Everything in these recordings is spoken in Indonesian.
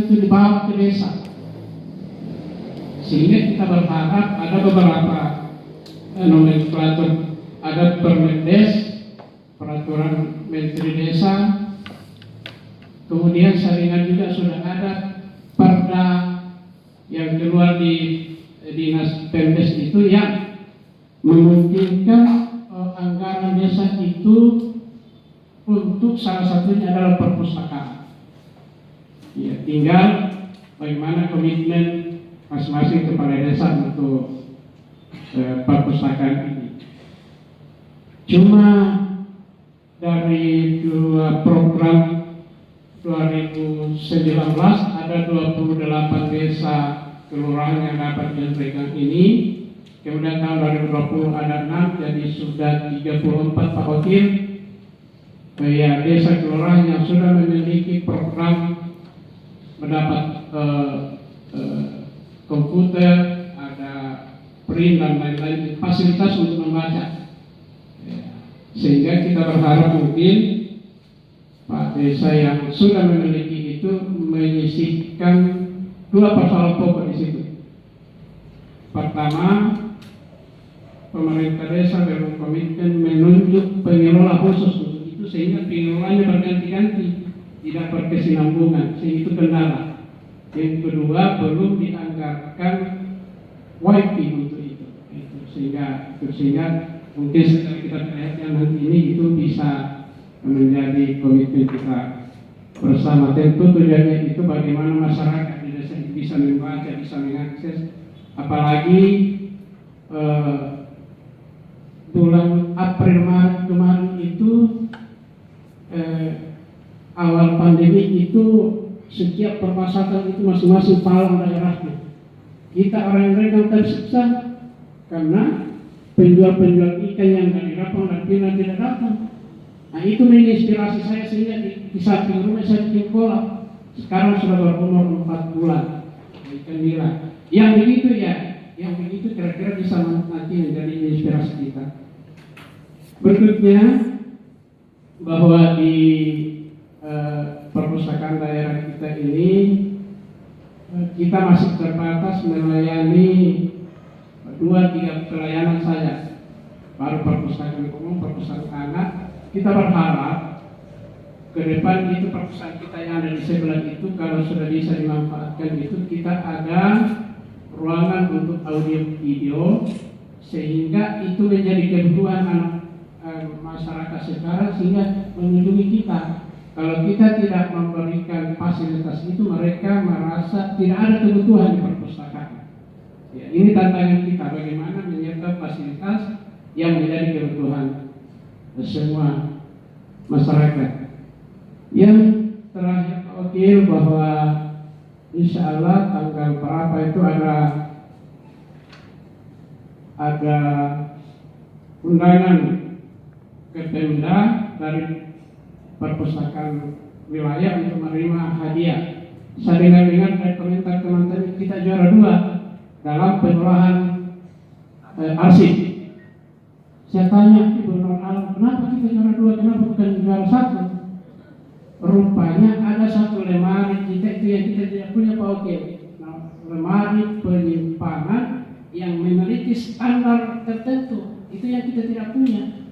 itu dibawa ke desa, sehingga kita berharap ada beberapa nomenklatur, ada Permendes, peraturan Menteri Desa, kemudian saringan juga sudah ada Perda yang keluar di Dinas Pemdes itu yang memungkinkan anggaran desa itu untuk salah satunya adalah perpustakaan. Ya, tinggal bagaimana komitmen masing-masing kepala desa untuk perpustakaan ini. Cuma dari dua program 2019 ada 28 desa kelurahan yang dapat dipegang ini. Kemudian tahun 2020 ada 6, jadi sudah 34 Pak Wakil. Ya, desa kelurahan yang sudah memiliki program mendapat komputer, ada print dan lain-lain, fasilitas untuk membaca. Ya, sehingga kita berharap mungkin Pak Desa yang sudah memiliki itu menyisihkan dua persoalan pokok di situ. Pertama, pemerintah desa berkomitmen menunjuk pengelola khusus untuk itu sehingga pengelolanya berganti-ganti, tidak berkesinambungan, sehingga itu kendala. Yang kedua, belum dianggarkan wifi untuk itu, sehingga mungkin setelah kita perhatikan nanti ini itu bisa menjadi komitmen kita bersama. Tentu tujuannya itu bagaimana masyarakat di desa itu bisa membaca, bisa mengakses, apalagi bulan April Maret kemarin itu awal pandemi itu setiap permasalahan itu masing-masing palang daerahnya. Kita orang-orang yang tersiksa karena penjual-penjual ikan yang dari Rapang dan Pina tidak datang. Nah, itu menginspirasi saya sehingga di samping rumah saya bikin kolam. Sekarang sudah berumur 4 bulan ikan nila. Yang begitu ya, yang begitu kira-kira bisa nanti menjadi inspirasi kita. Berikutnya, bahwa di perpustakaan daerah kita ini kita masih terbatas melayani 2-3 pelayanan saja, baru perpustakaan umum, perpustakaan anak. Kita berharap ke depan itu perpustakaan kita yang ada di sebelah itu kalau sudah bisa dimanfaatkan itu kita ada ruangan untuk audio video sehingga itu menjadi kebutuhan masyarakat sekarang sehingga mengunjungi kita. Kalau kita tidak memberikan fasilitas itu, mereka merasa tidak ada kebutuhan di perpustakaan. Ya, ini tantangan kita bagaimana menyiapkan fasilitas yang menjadi kebutuhan semua masyarakat. Yang terakhir Pak Wakil, bahwa insya Allah tanggal berapa itu ada undangan ke Pemda dari perpustakaan wilayah untuk menerima hadiah. Saya dengar dari komentar teman-teman kita juara 2 dalam pengolahan arsip. Saya tanya Ibu Nur Alam, kenapa kita juara 2, kenapa bukan juara 1? Rupanya ada satu lemari kita itu yang kita tidak punya Pak Wakil. Nah, lemari penyimpanan yang memiliki standar tertentu, itu yang kita tidak punya.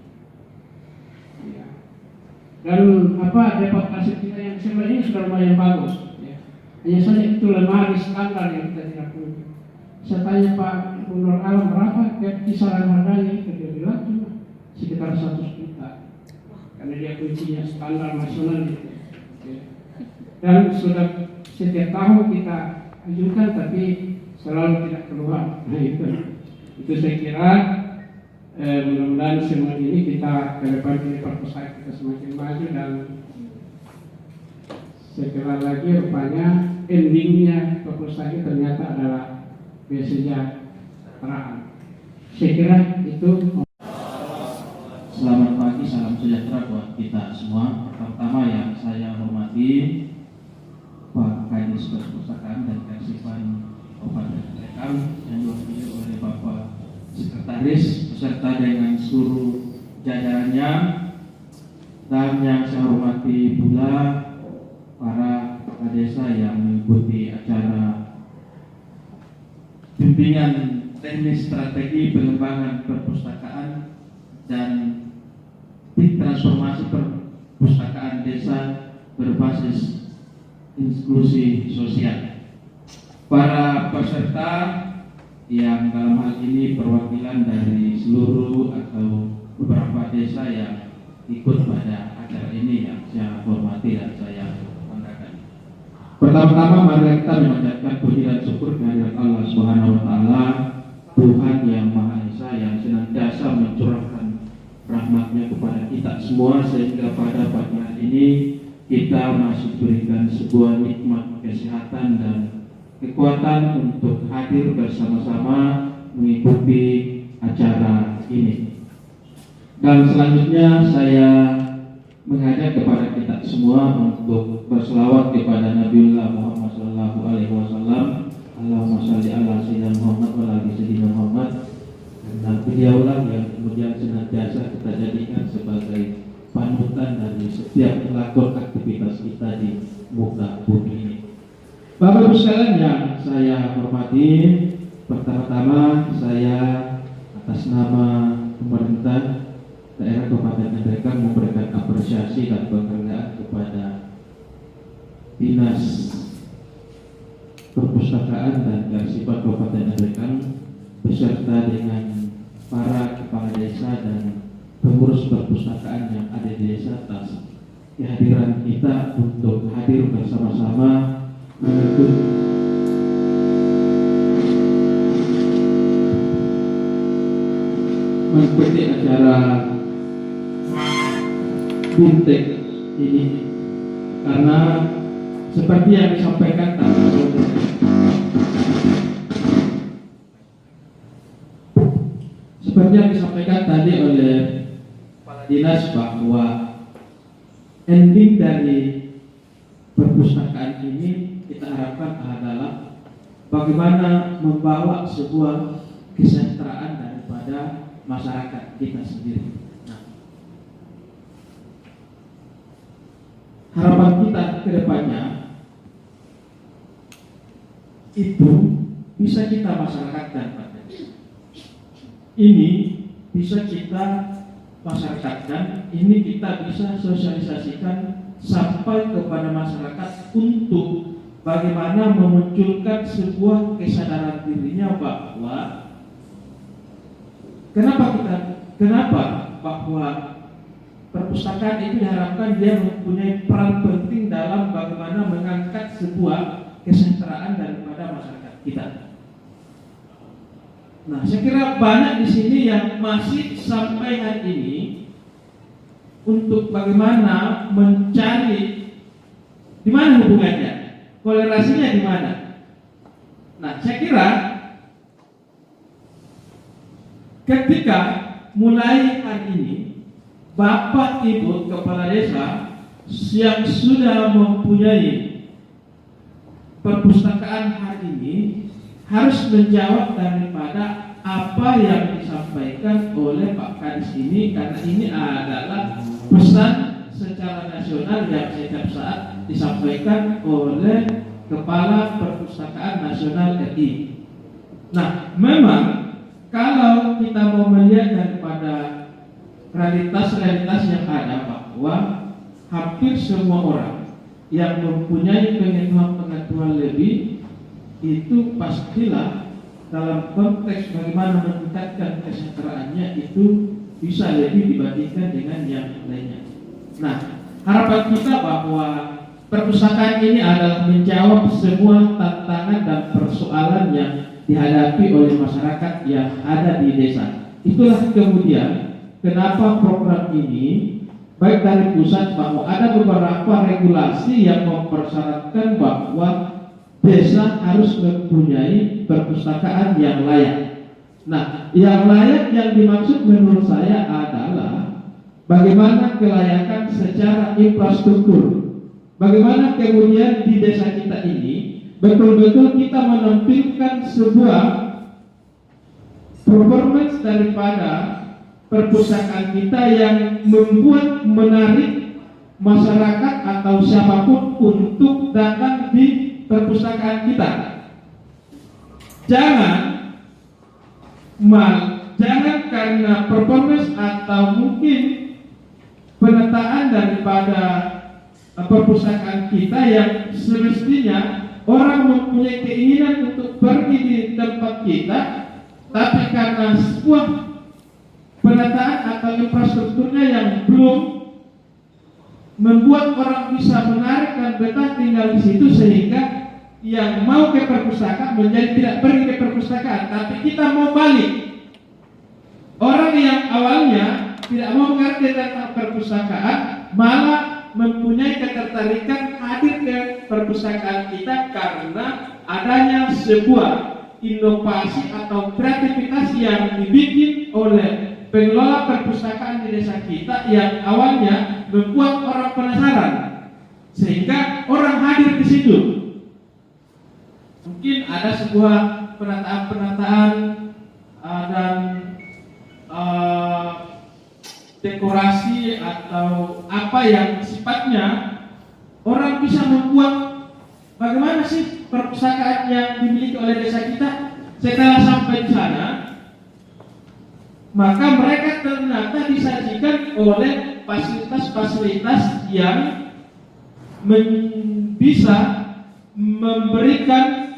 Dan depot arsip kita yang sebelah ini sudah lumayan bagus. Ya. Hanya saja itu lemari standar yang kita tidak punya. Saya tanya Pak Nur Alam berapa kisaran harganya, dia bilang cuma sekitar 100 juta. Karena dia kuncinya standar nasional itu. Ya. Dan sudah setiap tahun kita ajukan tapi selalu tidak keluar. Nah itu saya kira mudah-mudahan semua ini kita ke depan ini perpustakaan kita semakin maju dan sekali lagi rupanya endingnya perpustakaan ternyata adalah kesejahteraan. Saya kira itu. Selamat pagi, salam sejahtera buat kita semua. Pertama yang saya hormati Pak Kadis Perpustakaan dan Kearsipan Kabupaten Trekang yang diwakili oleh Bapak Sekretaris beserta dengan seluruh jajarannya, dan yang saya hormati pula para kepala desa yang bimbingan teknis strategi pengembangan perpustakaan dan transformasi perpustakaan desa berbasis inklusi sosial. Para peserta yang dalam hal ini perwakilan dari seluruh atau beberapa desa yang ikut pada acara ini yang saya hormati dan saya banggakan. Pertama-tama mari kita memanjatkan puji dan syukur kehadirat Allah Subhanahu wa taala, Tuhan yang Maha Esa yang senantiasa mencurahkan rahmat-Nya kepada kita semua sehingga pada pagi hari ini kita masih diberikan sebuah nikmat kesehatan dan kekuatan untuk hadir bersama-sama mengikuti acara ini. Dan selanjutnya saya mengajak kepada kita semua untuk berselawat kepada Nabiullah Muhammad SAW. Allahumma sholli ala sayyidina Muhammad wa ala sayyidina Muhammad. Dan beliaulah yang kemudian senantiasa kita jadikan sebagai panutan dari setiap melakukan aktivitas kita di muka bumi ini. Bapak Ibu sekalian yang saya hormati, pertama-tama saya atas nama pemerintah daerah Kabupaten Nagrikan memberikan apresiasi dan penghargaan kepada Dinas Perpustakaan dan Kearsipan Kabupaten Nagrikan beserta dengan para kepala desa dan pengurus perpustakaan yang ada di desa atas kehadiran kita untuk hadir bersama-sama mengikuti acara Bintek ini, karena seperti yang disampaikan tadi oleh Kepala Dinas bahwa ending dari perpustakaan ini kita harapkan adalah bagaimana membawa sebuah kesejahteraan daripada masyarakat kita sendiri. Harapan kita ke depannya itu bisa kita masyarakatkan, ini bisa kita masyarakatkan, ini kita bisa sosialisasikan sampai kepada masyarakat untuk bagaimana memunculkan sebuah kesadaran dirinya bahwa kenapa bahwa perpustakaan itu diharapkan dia mempunyai peran penting dalam bagaimana mengangkat sebuah kesejahteraan daripada masyarakat kita. Nah, saya kira banyak di sini yang masih sampai hari ini untuk bagaimana mencari di mana hubungannya, kolerasinya di mana. Nah, saya kira ketika mulai hari ini Bapak Ibu Kepala Desa yang sudah mempunyai perpustakaan hari ini harus menjawab daripada apa yang disampaikan oleh Pak Kadis ini, karena ini adalah pesan secara nasional yang setiap saat disampaikan oleh Kepala Perpustakaan Nasional RI. Nah, memang kalau kita mau melihat daripada realitas yang ada bahwa hampir semua orang yang mempunyai pengetahuan lebih itu pastilah dalam konteks bagaimana meningkatkan kesejahteraannya itu bisa lebih dibandingkan dengan yang lainnya. Nah, harapan kita bahwa perpustakaan ini adalah menjawab semua tantangan dan persoalan yang dihadapi oleh masyarakat yang ada di desa. Itulah kemudian kenapa program ini baik dari pusat bahwa ada beberapa regulasi yang mempersyaratkan bahwa desa harus mempunyai perpustakaan yang layak. Nah, yang layak yang dimaksud menurut saya adalah bagaimana kelayakan secara infrastruktur. Bagaimana kemudian di desa kita ini betul-betul kita menampilkan sebuah performance daripada perpustakaan kita yang membuat menarik masyarakat atau siapapun untuk datang di perpustakaan kita. Jangan Jangan karena performance atau mungkin penataan daripada perpustakaan kita yang semestinya orang mempunyai keinginan untuk pergi di tempat kita, tapi karena sebuah penataan atau infrastrukturnya yang belum membuat orang bisa menarik dan betah tinggal di situ, sehingga yang mau ke perpustakaan menjadi tidak pergi ke perpustakaan, tapi kita mau balik. Orang yang awalnya tidak mau mengerti tentang perpustakaan malah mempunyai ketertarikan hadir ke perpustakaan kita karena adanya sebuah inovasi atau kreativitas yang dibikin oleh pengelola perpustakaan di desa kita yang awalnya membuat orang penasaran sehingga orang hadir di situ. Mungkin ada sebuah penataan dan dekorasi atau apa yang sifatnya orang bisa membuat bagaimana sih perpustakaan yang dimiliki oleh desa kita. Setelah sampai di sana, maka mereka ternyata disajikan oleh fasilitas-fasilitas yang bisa memberikan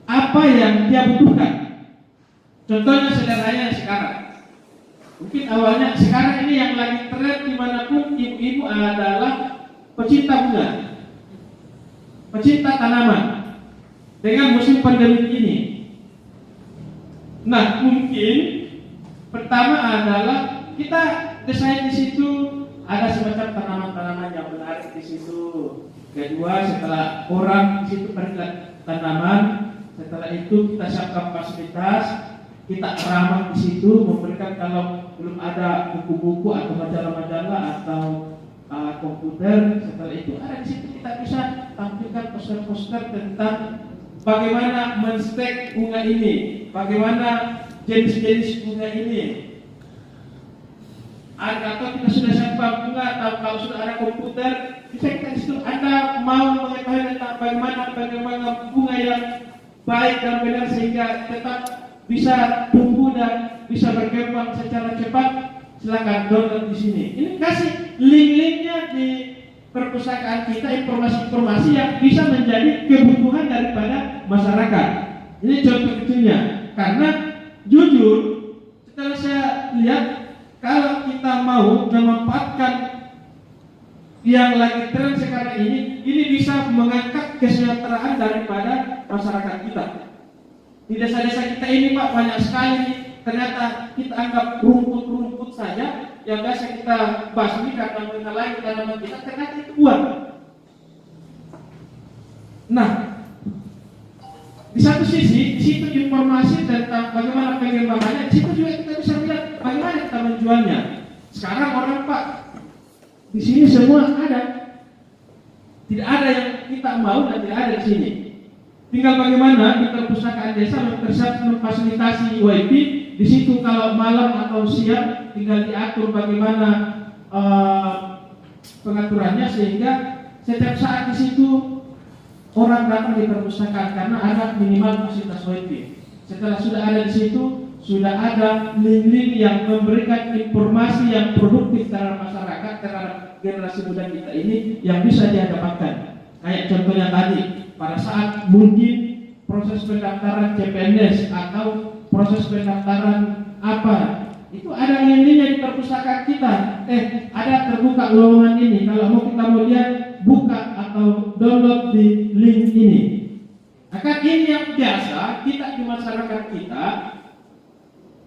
apa yang dia butuhkan. Contohnya sederhananya sekarang, mungkin awalnya sekarang ini yang lagi tren dimanapun ibu-ibu adalah pecinta bunga, pecinta tanaman dengan musim pandemi ini. Nah, mungkin pertama adalah kita desain di situ ada semacam tanaman-tanaman yang menarik di situ. Kedua, setelah orang di situ pergi tanaman, setelah itu kita siapkan fasilitas. Kita ramah di situ, memberikan kalau belum ada buku-buku atau majalah-majalah atau komputer. Setelah itu ada di situ kita bisa tampilkan poster-poster tentang bagaimana menstek bunga ini, bagaimana jenis-jenis bunga ini. Atau kita sudah siapkan bunga atau kalau sudah ada komputer, bisa kita di situ. Anda mau mengetahui tentang bagaimana bunga yang baik dan benar sehingga tetap bisa tumbuh dan bisa berkembang secara cepat, silakan download di sini. Ini kasih link-linknya di perpustakaan kita, informasi-informasi yang bisa menjadi kebutuhan daripada masyarakat. Ini contoh kecilnya. Karena jujur, setelah saya lihat, kalau kita mau memanfaatkan yang lagi tren sekarang ini bisa mengangkat kesejahteraan daripada masyarakat kita. Di desa-desa kita ini Pak banyak sekali ternyata kita anggap rumput-rumput saja yang biasa kita basmi karena menghalangi tanaman kita, ternyata itu uang. Nah, di satu sisi di situ informasi tentang bagaimana pengembangannya, di situ juga kita bisa lihat bagaimana kita menjualnya. Sekarang orang Pak di sini semua ada, tidak ada yang kita mau dan tidak ada di sini. Tinggal bagaimana di perpustakaan desa memfasilitasi WiFi di situ. Kalau malam atau siang tinggal diatur bagaimana pengaturannya sehingga setiap saat di situ orang datang di perpustakaan karena ada minimal fasilitas WiFi. Setelah sudah ada di situ, sudah ada link-link yang memberikan informasi yang produktif terhadap masyarakat, terhadap generasi muda kita ini yang bisa dia dapatkan. Kayak contohnya tadi, pada saat mungkin proses pendaftaran CPNS atau proses pendaftaran apa, itu ada link-linknya di perpustakaan kita. Ada terbuka lowongan ini, kalau kita mau lihat, buka atau download di link ini. Akan ini yang biasa kita di masyarakat kita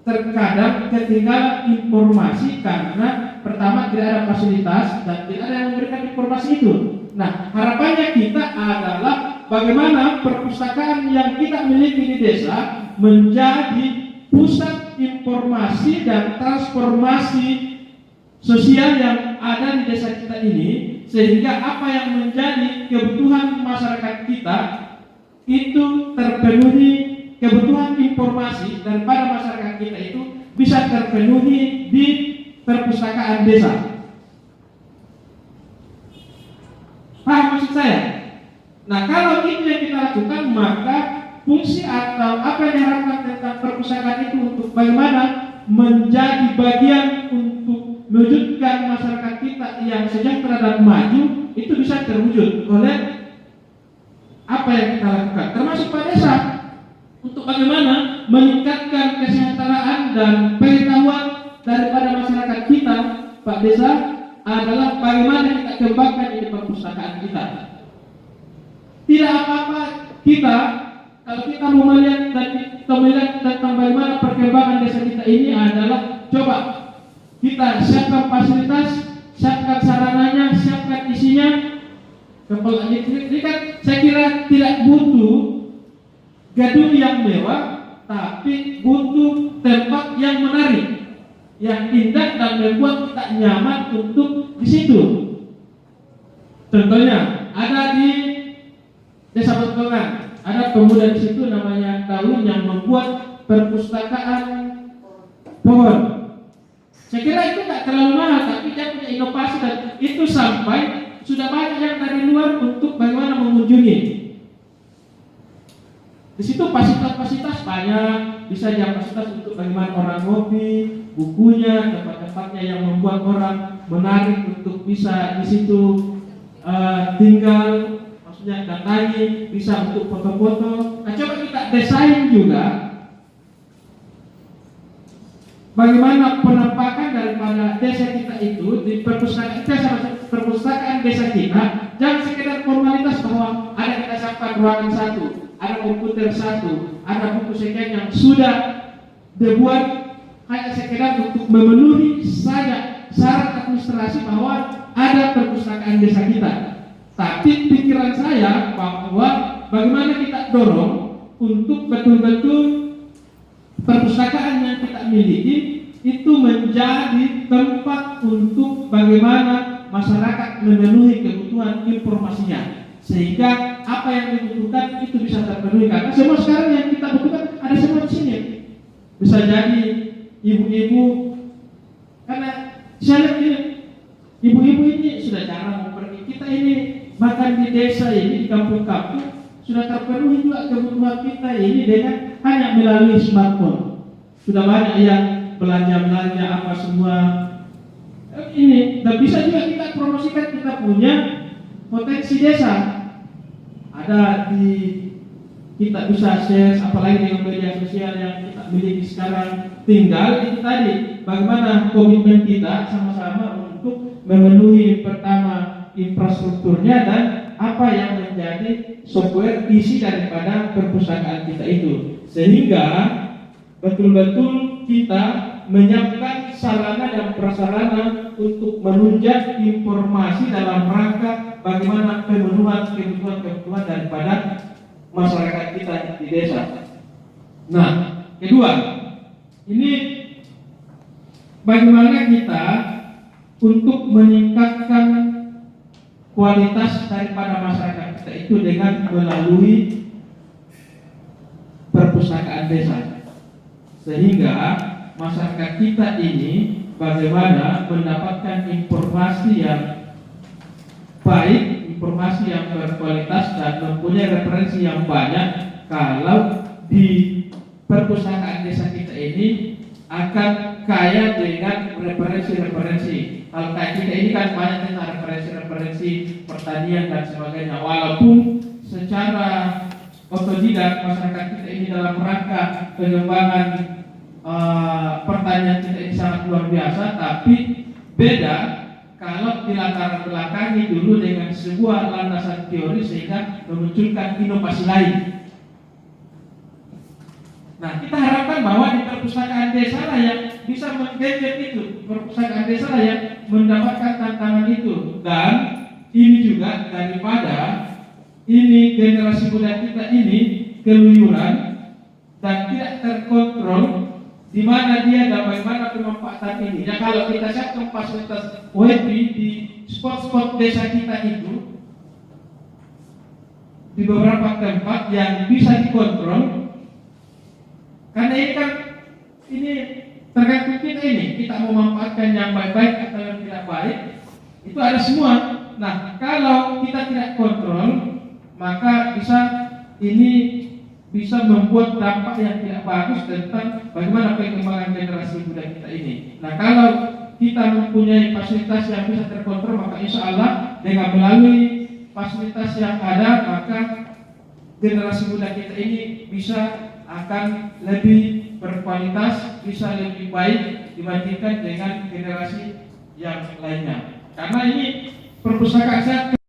terkadang ketinggalan informasi karena pertama tidak ada fasilitas dan tidak ada yang memberikan informasi itu. Nah, harapannya kita adalah bagaimana perpustakaan yang kita miliki di desa menjadi pusat informasi dan transformasi sosial yang ada di desa kita ini, sehingga apa yang menjadi kebutuhan masyarakat kita itu terpenuhi, kebutuhan informasi daripada masyarakat kita itu bisa terpenuhi di perpustakaan desa. Paham maksud saya? Nah, kalau itu yang kita lakukan, maka fungsi atau apa yang diharapkan tentang perpustakaan perpustakaan itu untuk bagaimana menjadi bagian untuk mewujudkan masyarakat kita yang sejahtera dan maju, itu bisa terwujud oleh apa yang kita lakukan, termasuk Pak Desa, untuk bagaimana meningkatkan kesejahteraan dan pengetahuan daripada masyarakat kita. Pak Desa adalah bagaimana kita kembangkan ini perpustakaan kita. Tidak apa-apa kita kalau kita mau melihat dan kita melihat tentang bagaimana perkembangan desa kita ini adalah coba kita siapkan fasilitas, siapkan sarananya, siapkan isinya. Ini kan saya kira tidak butuh gedung yang mewah, tapi butuh tempat yang menarik, yang indah dan membuat kita nyaman untuk di situ. Contohnya ada di Desa Betongan, ada pemuda di situ namanya Daun yang membuat perpustakaan pohon. Saya kira itu tak terlalu mahal, tapi dia punya inovasi dan itu sampai sudah banyak yang dari luar untuk bagaimana mengunjungi. Di situ fasilitas-fasilitas banyak, bisa jadi fasilitas untuk bagaimana orang ngopi, bukunya, tempat-tempatnya yang membuat orang menarik untuk bisa di situ tinggal, maksudnya datangi, bisa untuk foto-foto. Nah, coba kita desain juga bagaimana penampakan daripada desa kita itu di perpustakaan desa kita. Jangan sekedar formalitas bahwa ada kita siapkan ruangan satu, ada komputer satu, ada buku sekian yang sudah dibuat hanya sekedar untuk memenuhi saja syarat administrasi bahwa ada perpustakaan desa kita. Tapi pikiran saya bahwa bagaimana kita dorong untuk betul-betul perpustakaan yang kita miliki itu menjadi tempat untuk bagaimana masyarakat memenuhi kebutuhan informasinya, sehingga apa yang dibutuhkan itu bisa terpenuhi. Karena semua sekarang yang kita butuhkan ada semua di sini. Bisa jadi ibu-ibu, karena saya lihat ini ibu-ibu ini sudah jarang mau pergi. Kita ini bahkan di desa ini, di kampung-kampung sudah terpenuhi juga kebutuhan kita ini dengan hanya melalui smartphone. Sudah banyak yang belanja apa semua ini, dan bisa juga kita promosikan kita punya potensi desa. Ada di kita bisa share, apalagi dengan media sosial yang kita miliki sekarang. Tinggal itu tadi bagaimana komitmen kita sama-sama untuk memenuhi pertama infrastrukturnya dan apa yang menjadi software isi daripada perpustakaan kita itu, sehingga betul-betul kita menyiapkan sarana dan prasarana untuk menunjang informasi dalam rangka bagaimana pemenuhan kebutuhan daripada masyarakat kita di desa. Nah, kedua, ini bagaimana kita untuk meningkatkan kualitas daripada masyarakat kita itu dengan melalui perpustakaan desa, sehingga masyarakat kita ini bagaimana mendapatkan informasi yang baik, informasi yang berkualitas dan mempunyai referensi yang banyak. Kalau di perpustakaan desa kita ini akan kaya dengan referensi-referensi. Kalau kayak kita ini kan banyak tentang referensi pertanian dan sebagainya. Walaupun secara otodidak masyarakat kita ini dalam rangka pengembangan pertanian kita ini sangat luar biasa, tapi beda kalau dilatar belakangi dulu dengan sebuah landasan teori sehingga memunculkan inovasi lain. Nah, kita harapkan bahwa di perpustakaan desa lah yang bisa menggenjot itu, perpustakaan desa lah yang mendapatkan tantangan itu. Dan ini juga daripada ini generasi muda kita ini keluyuran dan tidak terkontrol di mana dia dan bagaimana pemanfaatan ini. Ya, kalau kita siapkan fasilitas WiFi di spot-spot desa kita itu di beberapa tempat yang bisa dikontrol. Karena ini kan ini tergantung kita ini, kita mau memanfaatkan yang baik-baik atau yang tidak baik, itu ada semua. Nah, kalau kita tidak kontrol, maka bisa ini bisa membuat dampak yang tidak bagus tentang bagaimana perkembangan generasi muda kita ini. Nah, kalau kita mempunyai fasilitas yang bisa terkontrol, maka insya Allah dengan melalui fasilitas yang ada, maka generasi muda kita ini bisa akan lebih berkualitas, bisa lebih baik dibandingkan dengan generasi yang lainnya. Karena ini perpustakaan saya